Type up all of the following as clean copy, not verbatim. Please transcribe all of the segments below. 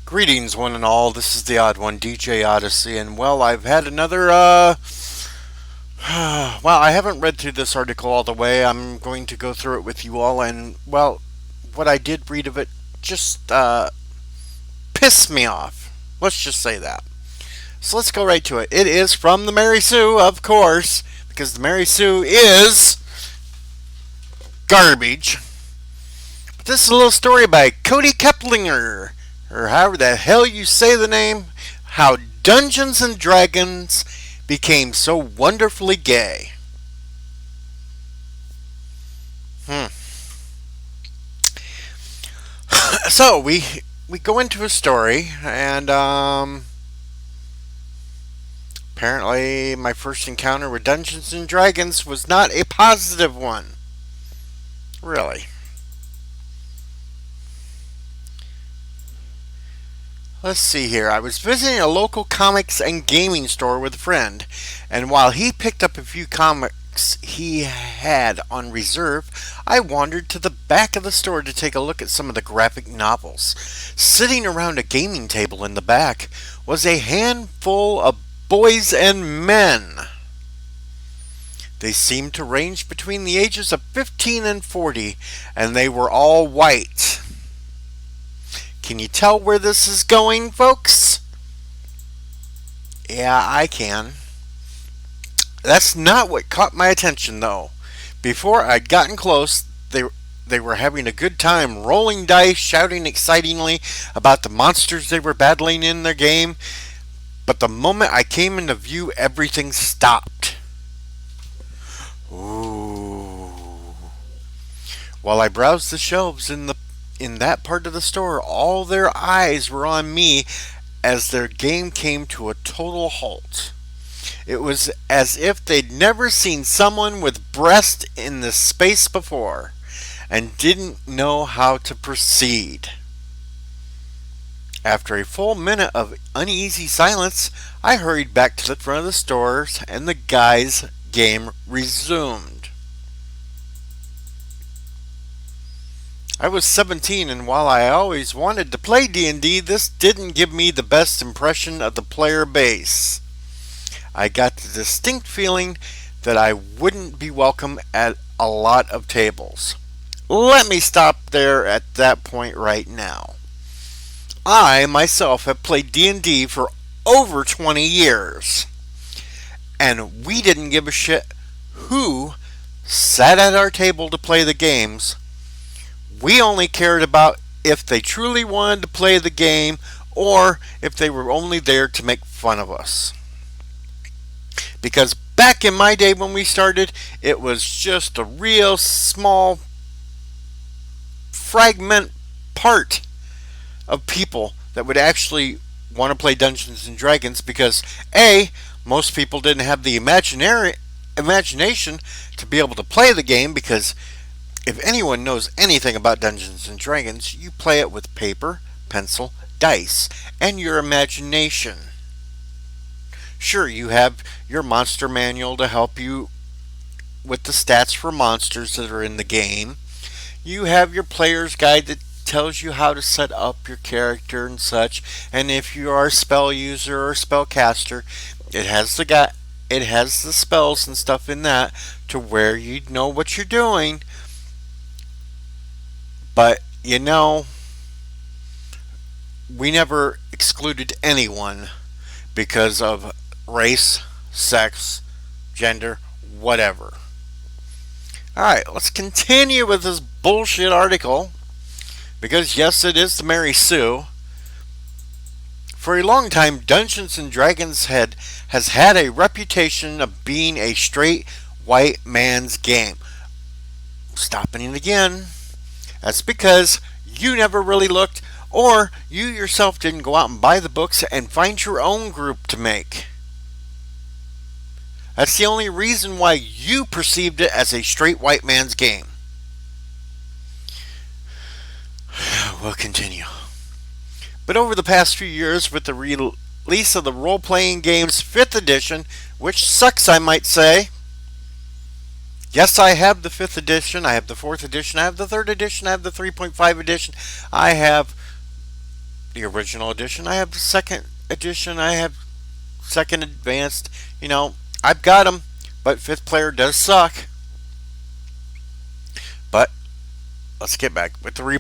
Greetings, one and all. This is the Odd One, DJ Odyssey, and well, I've had another. Well, I haven't read through this article all the way. I'm going to go through it with you all, and well, what I did read of it just pissed me off. Let's just say that. So let's go right to it. It is from the Mary Sue, of course, because the Mary Sue is garbage. But this is a little story by Cody Keplinger, or however the hell you say the name, how Dungeons and Dragons became so wonderfully gay. So we go into a story, and apparently my first encounter with Dungeons and Dragons was not a positive one. Really. Let's see here. I was visiting a local comics and gaming store with a friend, and while he picked up a few comics he had on reserve, I wandered to the back of the store to take a look at some of the graphic novels. Sitting around a gaming table in the back was a handful of boys and men. They seemed to range between the ages of 15 and 40, and they were all white. Can you tell where this is going, folks? Yeah, I can. That's not what caught my attention, though. Before I'd gotten close, they were having a good time rolling dice, shouting excitingly about the monsters they were battling in their game. But the moment I came into view, everything stopped. Ooh. While I browsed the shelves in that part of the store, all their eyes were on me as their game came to a total halt. It was as if they'd never seen someone with breasts in this space before and didn't know how to proceed. After a full minute of uneasy silence, I hurried back to the front of the stores and the guy's game resumed. I was 17, and while I always wanted to play D&D, this didn't give me the best impression of the player base. I got the distinct feeling that I wouldn't be welcome at a lot of tables. Let me stop there at that point right now. I myself have played D&D for over 20 years, and we didn't give a shit who sat at our table to play the games. We only cared about if they truly wanted to play the game or if they were only there to make fun of us. Because back in my day when we started, it was just a real small fragment part of people that would actually want to play Dungeons and Dragons because A, most people didn't have the imagination to be able to play the game, because if anyone knows anything about Dungeons and Dragons, you play it with paper, pencil, dice, and your imagination. Sure, you have your monster manual to help you with the stats for monsters that are in the game. You have your player's guide that tells you how to set up your character and such. And if you are a spell user or spellcaster, it has the spells and stuff in that to where you know what you're doing. But, you know, we never excluded anyone because of race, sex, gender, whatever. Alright, let's continue with this bullshit article. Because, yes, it is the Mary Sue. For a long time, Dungeons and Dragons has had a reputation of being a straight white man's game. Stopping it again. That's because you never really looked, or you yourself didn't go out and buy the books and find your own group to make. That's the only reason why you perceived it as a straight white man's game. We'll continue. But over the past few years, with the release of the role-playing game's 5th edition, which sucks, I might say. Yes, I have the 5th edition, I have the 4th edition, I have the 3rd edition, I have the 3.5 edition, I have the original edition. I have the second edition. I have second advanced. You know, I've got them, but fifth player does suck. But let's get back with the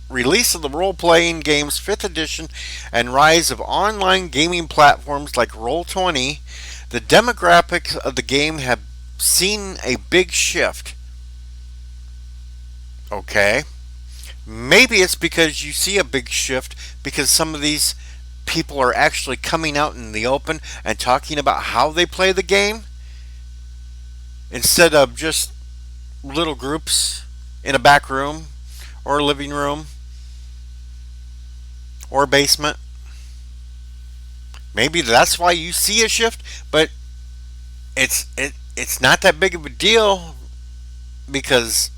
release of the role-playing games 5th edition and rise of online gaming platforms like Roll20. The demographics of the game have seen a big shift. Okay, maybe it's because you see a big shift because some of these people are actually coming out in the open and talking about how they play the game instead of just little groups in a back room or a living room or a basement. Maybe that's why you see a shift, but it's not that big of a deal because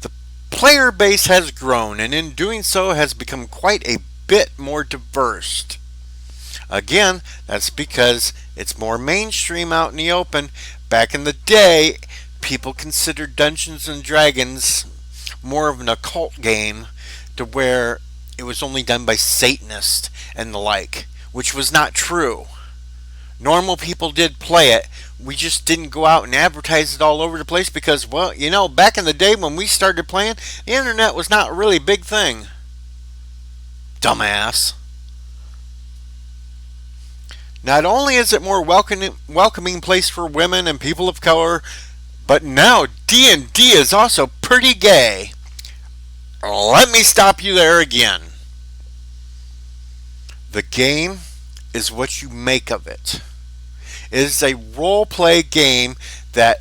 the player base has grown and in doing so has become quite a bit more diverse. Again, that's because it's more mainstream out in the open. Back in the day, people considered Dungeons and Dragons more of an occult game to where it was only done by Satanists and the like, which was not true. Normal people did play it. We just didn't go out and advertise it all over the place because, well, you know, back in the day when we started playing, the internet was not really a big thing. Dumbass. Not only is it more welcoming place for women and people of color, but now D&D is also pretty gay. Let me stop you there again. The game is what you make of it. It is a role-play game that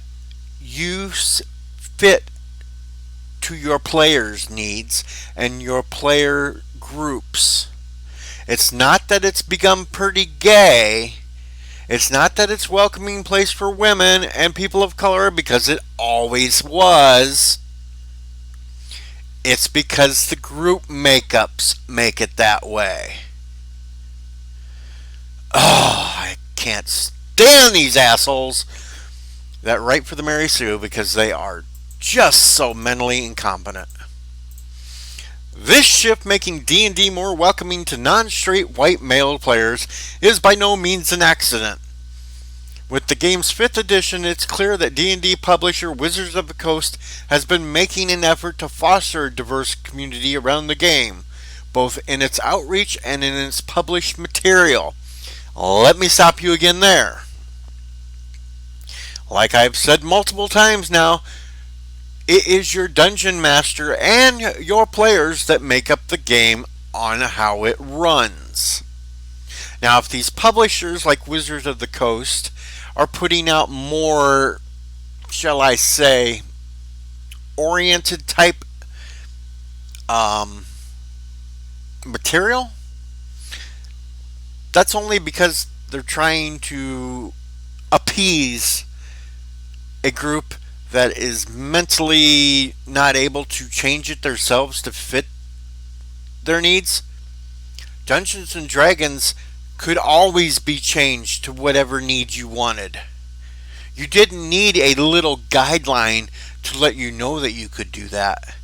you fit to your players' needs and your player groups. It's not that it's become pretty gay. It's not that it's a welcoming place for women and people of color because it always was. It's because the group makeups make it that way. Oh, I can't stand these assholes that write for the Mary Sue because they are just so mentally incompetent. This shift making D&D more welcoming to non-straight white male players is by no means an accident. With the game's 5th edition, it's clear that D&D publisher Wizards of the Coast has been making an effort to foster a diverse community around the game, both in its outreach and in its published material. Let me stop you again there. Like I've said multiple times now, it is your dungeon master and your players that make up the game on how it runs. Now, if these publishers like Wizards of the Coast are putting out more, shall I say, oriented type material, that's only because they're trying to appease a group that is mentally not able to change it themselves to fit their needs. Dungeons and Dragons could always be changed to whatever needs you wanted. You didn't need a little guideline to let you know that you could do that.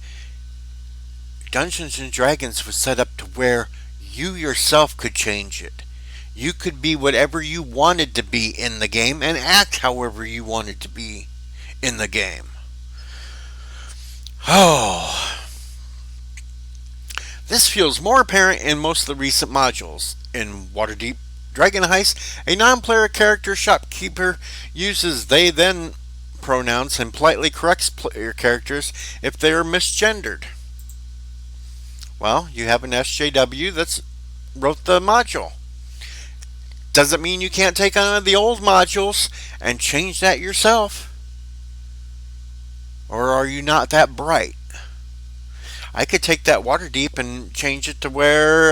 Dungeons and Dragons was set up to where you yourself could change it. You could be whatever you wanted to be in the game and act however you wanted to be in the game. Oh. This feels more apparent in most of the recent modules. In Waterdeep Dragon Heist, a non-player character shopkeeper uses they them pronouns and politely corrects player characters if they are misgendered. Well, you have an SJW that's wrote the module. Doesn't mean you can't take on the old modules and change that yourself. Or are you not that bright? I could take that Waterdeep and change it to where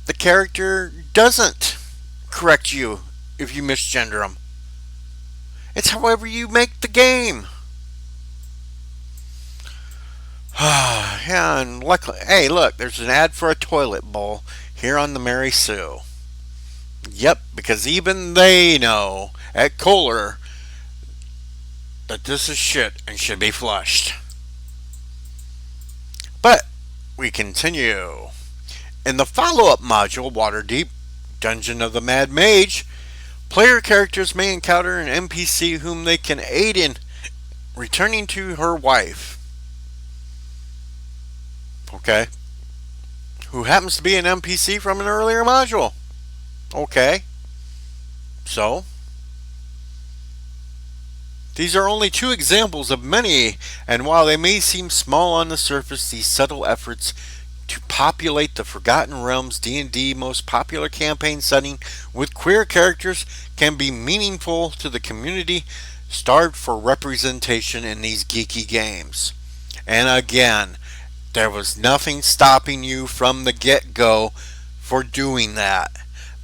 the character doesn't correct you if you misgender them. It's however you make the game. Yeah, and luckily, hey, look, there's an ad for a toilet bowl here on the Mary Sue. Yep, because even they know at Kohler that this is shit and should be flushed. we continue. In the follow-up module, Waterdeep, Dungeon of the Mad Mage, player characters may encounter an NPC whom they can aid in returning to her wife. Okay. Who happens to be an NPC from an earlier module. Okay. So, these are only two examples of many, and while they may seem small on the surface, these subtle efforts to populate the Forgotten Realms D&D most popular campaign setting with queer characters can be meaningful to the community starved for representation in these geeky games. And again, there was nothing stopping you from the get-go for doing that.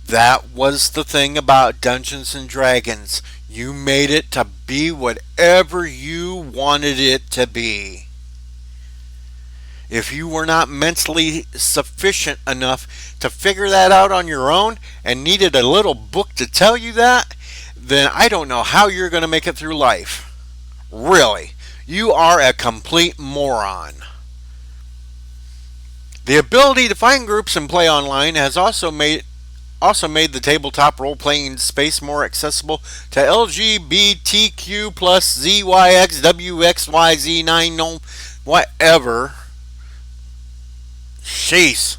That was the thing about Dungeons and Dragons. You made it to be whatever you wanted it to be. If you were not mentally sufficient enough to figure that out on your own and needed a little book to tell you that, then I don't know how you're going to make it through life. Really, you are a complete moron. The ability to find groups and play online has also made the tabletop role-playing space more accessible to LGBTQ plus ZYXWXYZ9 no whatever. Jeez.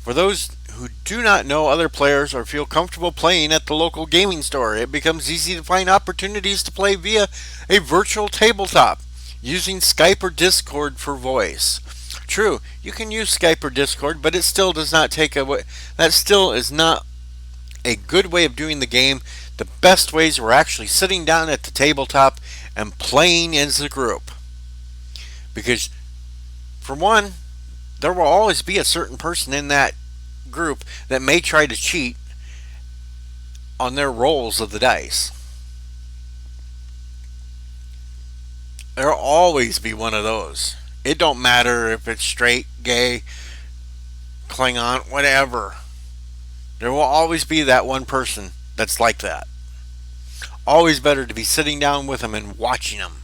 For those who do not know other players or feel comfortable playing at the local gaming store, it becomes easy to find opportunities to play via a virtual tabletop using Skype or Discord for voice. True, you can use Skype or Discord, but it still does not take away. That still is not a good way of doing the game. The best ways were actually sitting down at the tabletop and playing as a group. Because, for one, there will always be a certain person in that group that may try to cheat on their rolls of the dice. There will always be one of those. It don't matter if it's straight, gay, Klingon, whatever. There will always be that one person that's like that. Always better to be sitting down with them and watching them.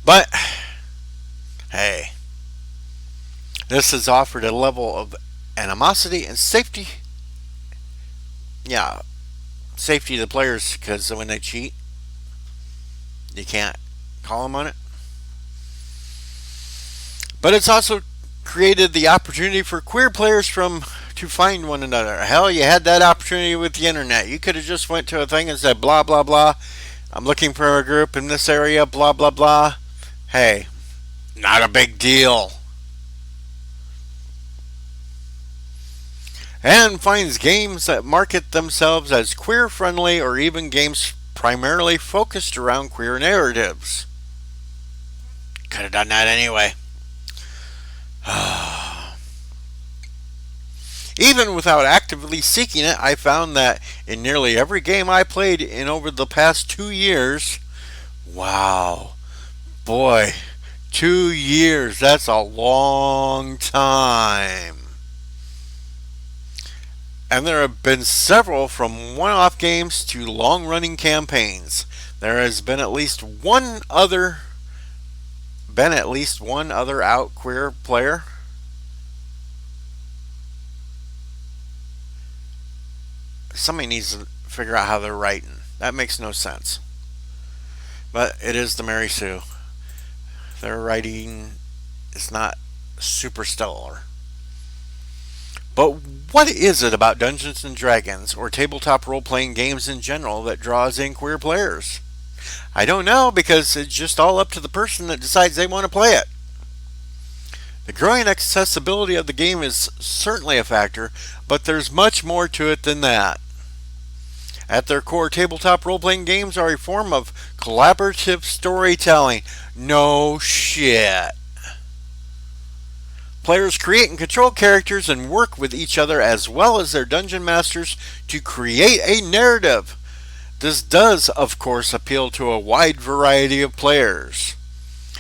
But, hey, this has offered a level of animosity and safety. Yeah, safety to the players, because when they cheat, you can't call them on it. But it's also created the opportunity for queer players to find one another. Hell, you had that opportunity with the internet. You could have just went to a thing and said, blah, blah, blah. I'm looking for a group in this area, blah, blah, blah. Hey, not a big deal. And finds games that market themselves as queer-friendly or even games primarily focused around queer narratives. Could have done that anyway. Even without actively seeking it, I found that in nearly every game I played in over the past 2 years, wow, boy, 2 years, that's a long time. And there have been several from one-off games to long-running campaigns. There has been at least one other out queer player. Somebody needs to figure out how they're writing. That makes no sense. But it is the Mary Sue. Their writing is not super stellar. But what is it about Dungeons and Dragons or tabletop role-playing games in general that draws in queer players? I don't know, because it's just all up to the person that decides they want to play it. The growing accessibility of the game is certainly a factor, but there's much more to it than that. At their core, tabletop role-playing games are a form of collaborative storytelling. No shit. Players create and control characters and work with each other as well as their dungeon masters to create a narrative. This does, of course, appeal to a wide variety of players,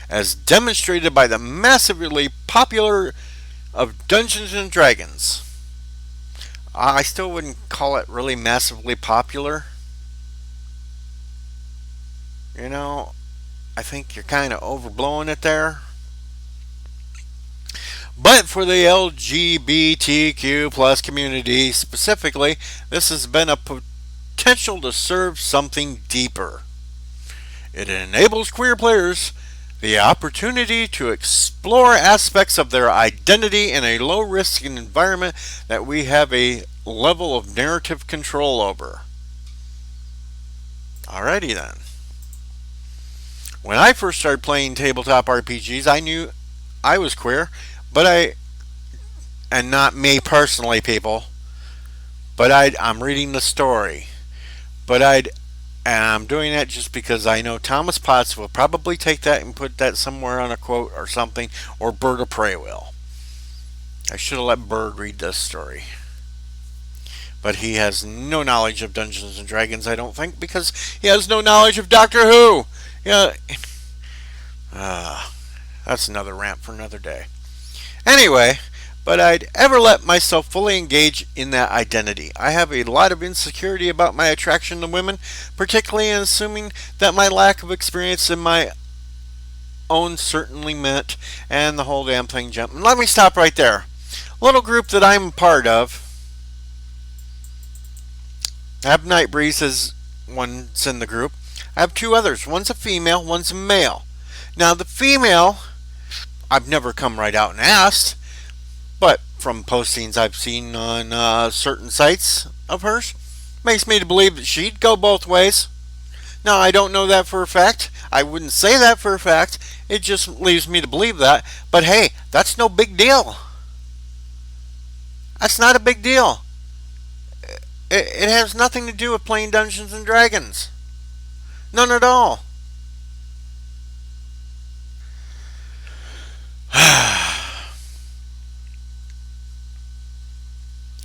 as demonstrated by the massively popular of Dungeons and Dragons. I still wouldn't call it really massively popular. I think you're kind of overblowing it there. But for the LGBTQ plus community specifically, this has been a potential to serve something deeper. It enables queer players the opportunity to explore aspects of their identity in a low risk environment that we have a level of narrative control over. Alrighty then. When I first started playing tabletop RPGs, I knew I was queer, but and not me personally, people, but I'm reading the story. But and I'm doing that just because I know Thomas Potts will probably take that and put that somewhere on a quote or something, or Bird of Prey will. I should have let Bird read this story. But he has no knowledge of Dungeons and Dragons, I don't think, because he has no knowledge of Doctor Who. Yeah, that's another rant for another day. Anyway, but I'd ever let myself fully engage in that identity. I have a lot of insecurity about my attraction to women, particularly in assuming that my lack of experience in my own certainly meant, and the whole damn thing jumped. And let me stop right there. Little group that I'm part of, I have Nightbreeze as one's in the group. I have two others. One's a female, one's a male. Now the female, I've never come right out and asked, but from postings I've seen on certain sites of hers, makes me to believe that she'd go both ways. Now I don't know that for a fact. I wouldn't say that for a fact. It just leaves me to believe that. But hey, that's no big deal. That's not a big deal. It has nothing to do with playing Dungeons and Dragons. None at all.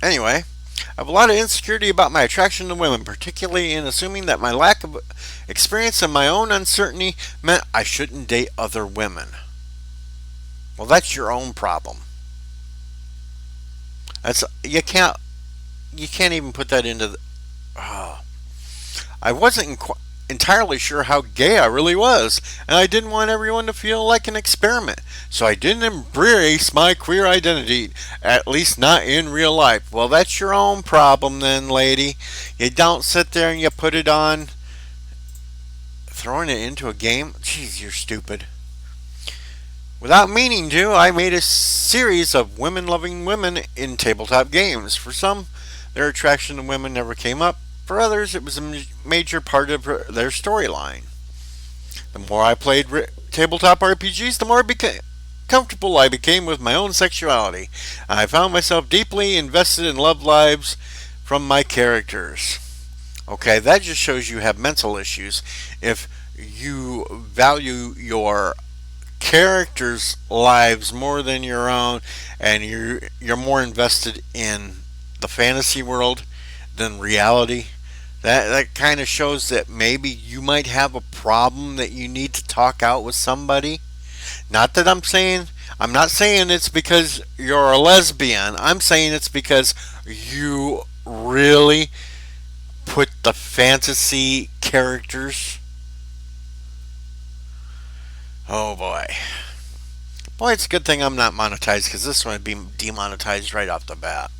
Anyway, I have a lot of insecurity about my attraction to women, particularly in assuming that my lack of experience and my own uncertainty meant I shouldn't date other women. Well, that's your own problem. You can't even put that into the... I wasn't entirely sure how gay I really was, and I didn't want everyone to feel like an experiment, so I didn't embrace my queer identity, at least not in real life. Well, that's your own problem then, lady. You don't sit there and you put it on, throwing it into a game. Jeez, you're stupid. Without meaning to, I made a series of women-loving women in tabletop games. For some, their attraction to women never came up. For others, it was a major part of their storyline. The more I played tabletop RPGs, the more comfortable I became with my own sexuality. I found myself deeply invested in love lives from my characters. Okay, that just shows you have mental issues. If you value your characters' lives more than your own, and you're more invested in the fantasy world than reality, that kind of shows that maybe you might have a problem that you need to talk out with somebody. I'm not saying it's because you're a lesbian. I'm saying it's because you really put the fantasy characters. Oh boy. Boy, it's a good thing I'm not monetized, because this one would be demonetized right off the bat.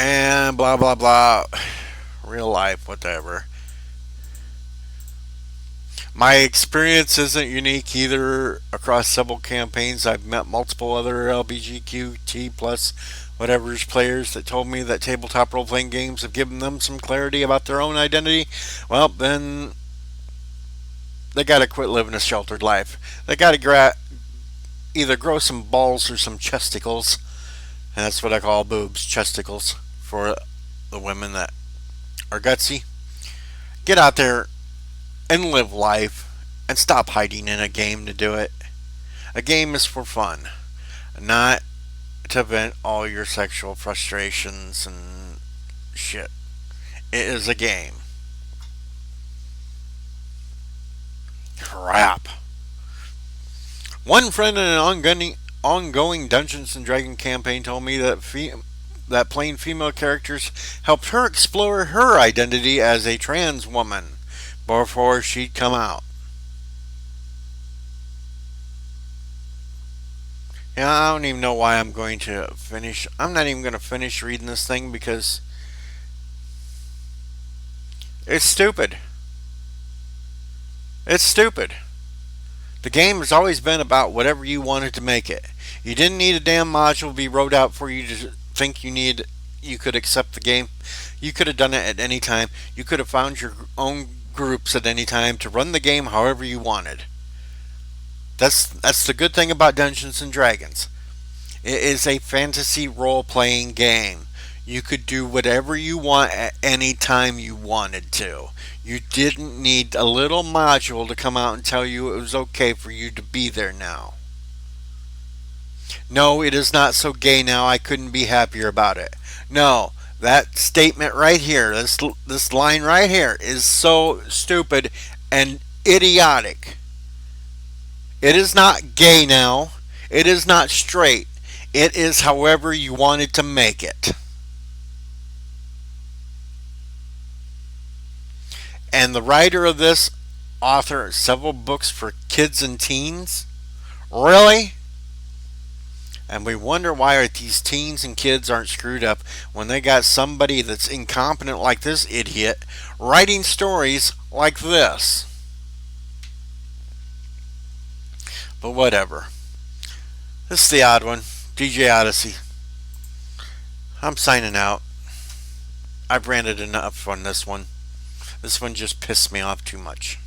And blah blah blah. Real life, whatever. My experience isn't unique either. Across several campaigns, I've met multiple other LGBTQ plus whatever's players that told me that tabletop role-playing games have given them some clarity about their own identity. Well, then they gotta quit living a sheltered life. They gotta either grow some balls or some chesticles. And that's what I call boobs, chesticles, for the women that are gutsy. Get out there and live life, and stop hiding in a game to do it. A game is for fun, not to vent all your sexual frustrations and shit. It is a game. Crap. One friend in an ongoing Dungeons and Dragons campaign told me that playing female characters helped her explore her identity as a trans woman before she'd come out. Yeah, I don't even know why I'm going to finish. I'm not even going to finish reading this thing because it's stupid. It's stupid. The game has always been about whatever you wanted to make it. You didn't need a damn module to be wrote out for you to think you could accept the game. You could have done it at any time. You could have found your own groups at any time to run the game however you wanted. That's the good thing about Dungeons and Dragons. It is a fantasy role playing game. You could do whatever you want at any time you wanted to. You didn't need a little module to come out and tell you it was okay for you to be there now. No, it is not so gay now. I couldn't be happier about it. No, that statement right here, this line right here is so stupid and idiotic. It is not gay now. It is not straight. It is however you wanted to make it. And the writer of this author several books for kids and teens? Really? And we wonder why these teens and kids aren't screwed up when they got somebody that's incompetent like this idiot writing stories like this. But whatever. This is the odd one. DJ Odyssey. I'm signing out. I've ranted enough on this one. This one just pissed me off too much.